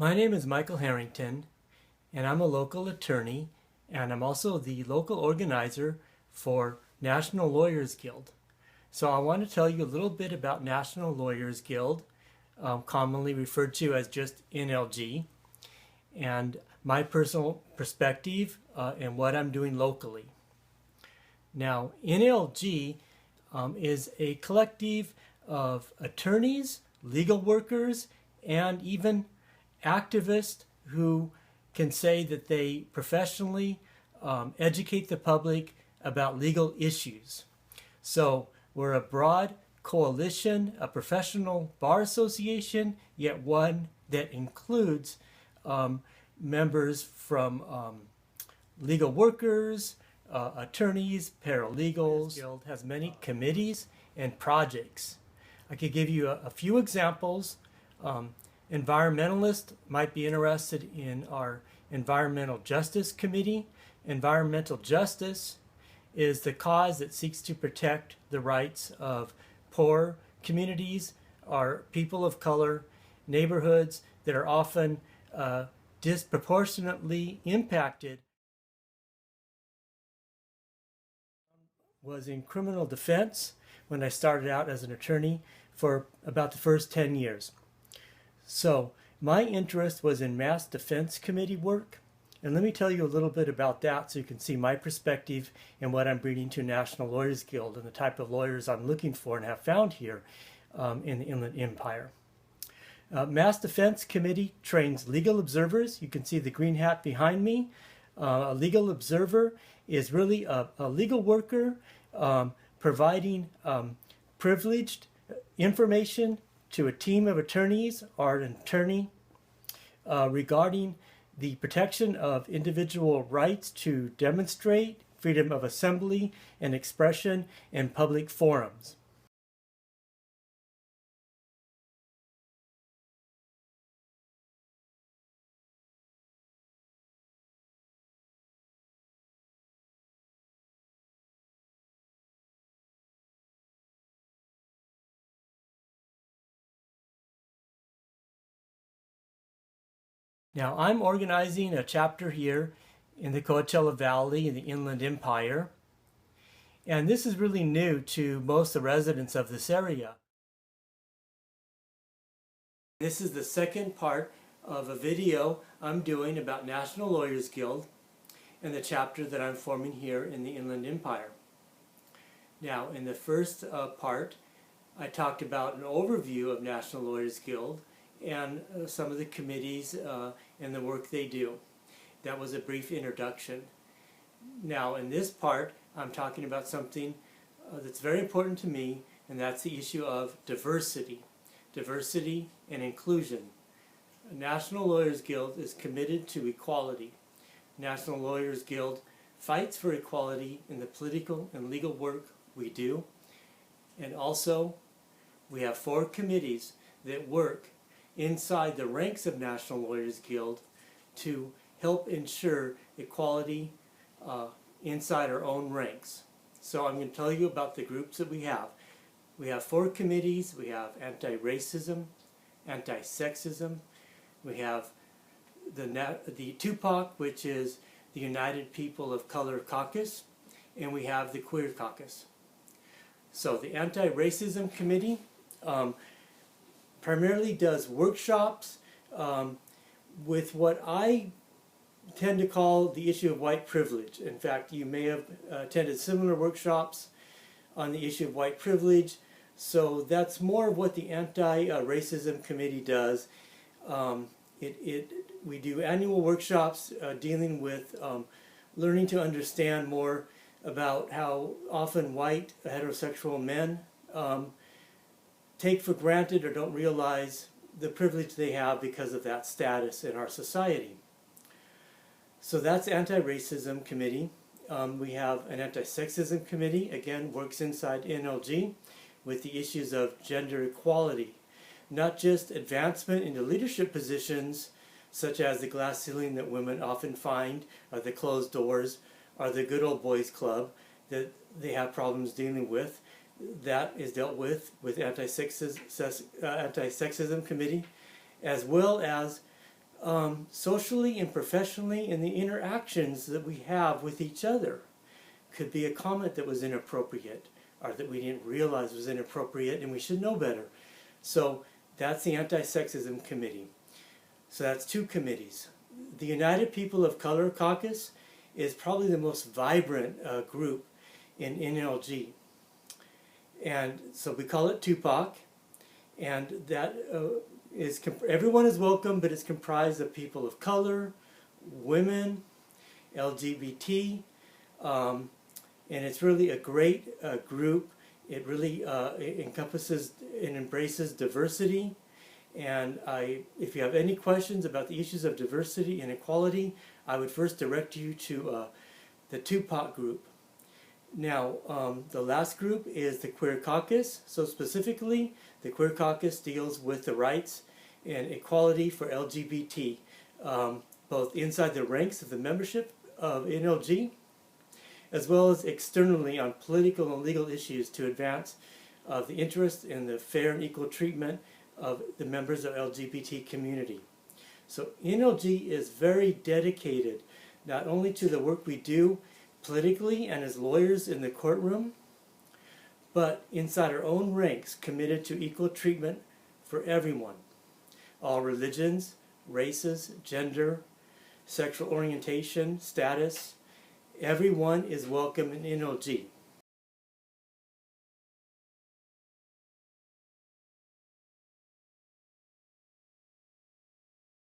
My name is Michael Harrington, and I'm a local attorney, and I'm also the local organizer for National Lawyers Guild. So I want to tell you a little bit about National Lawyers Guild, commonly referred to as just NLG, and my personal perspective and what I'm doing locally. Now, NLG is a collective of attorneys, legal workers, and even activists who can say that they professionally educate the public about legal issues. So we're a broad coalition, a professional bar association, yet one that includes members from legal workers, attorneys, paralegals. The Guild has many committees and projects. I could give you a few examples. Environmentalists might be interested in our Environmental Justice Committee. Environmental justice is the cause that seeks to protect the rights of poor communities, our people of color, neighborhoods that are often disproportionately impacted. Was in criminal defense when I started out as an attorney for about the first 10 years. So my interest was in mass defense committee work, and let me tell you a little bit about that so you can see my perspective and what I'm bringing to National Lawyers Guild and the type of lawyers I'm looking for and have found here in the Inland Empire. Mass Defense Committee trains legal observers. You can see the green hat behind me. A legal observer is really a legal worker providing privileged information to a team of attorneys or an attorney regarding the protection of individual rights to demonstrate, freedom of assembly and expression in public forums. Now, I'm organizing a chapter here in the Coachella Valley in the Inland Empire, and this is really new to most of the residents of this area. This is the second part of a video I'm doing about National Lawyers Guild and the chapter that I'm forming here in the Inland Empire. Now, in the first part, I talked about an overview of National Lawyers Guild and some of the committees and the work they do. That was a brief introduction. Now in this part I'm talking about something that's very important to me, and that's the issue of diversity. Diversity and inclusion. National Lawyers Guild is committed to equality. National Lawyers Guild fights for equality in the political and legal work we do, and also we have 4 committees that work inside the ranks of National Lawyers Guild to help ensure equality inside our own ranks. So I'm going to tell you about the groups that we have. We have 4 committees. We have anti-racism, anti-sexism. We have the TUPOC, which is the United People of Color Caucus, and we have the Queer Caucus. So the anti-racism committee primarily does workshops with what I tend to call the issue of white privilege. In fact, you may have attended similar workshops on the issue of white privilege. So that's more of what the anti-racism committee does. We do annual workshops dealing with learning to understand more about how often white heterosexual men take for granted or don't realize the privilege they have because of that status in our society. So that's anti-racism committee. We have an anti-sexism committee, again works inside NLG with the issues of gender equality. Not just advancement into leadership positions such as the glass ceiling that women often find, or the closed doors, or the good old boys club that they have problems dealing with. That is dealt with anti-sexism committee, as well as socially and professionally in the interactions that we have with each other. Could be a comment that was inappropriate or that we didn't realize was inappropriate and we should know better. So that's the Anti-Sexism Committee. So that's 2 committees. The United People of Color Caucus is probably the most vibrant group in NLG. And so we call it TUPOC, and that everyone is welcome, but it's comprised of people of color, women, LGBT, and it's really a great group. It really encompasses and embraces diversity. And if you have any questions about the issues of diversity and equality, I would first direct you to the TUPOC group. Now, the last group is the Queer Caucus. So specifically, the Queer Caucus deals with the rights and equality for LGBT, both inside the ranks of the membership of NLG, as well as externally on political and legal issues to advance the interest in the fair and equal treatment of the members of LGBT community. So NLG is very dedicated not only to the work we do politically and as lawyers in the courtroom, but inside our own ranks committed to equal treatment for everyone. All religions, races, gender, sexual orientation, status, everyone is welcome in NLG.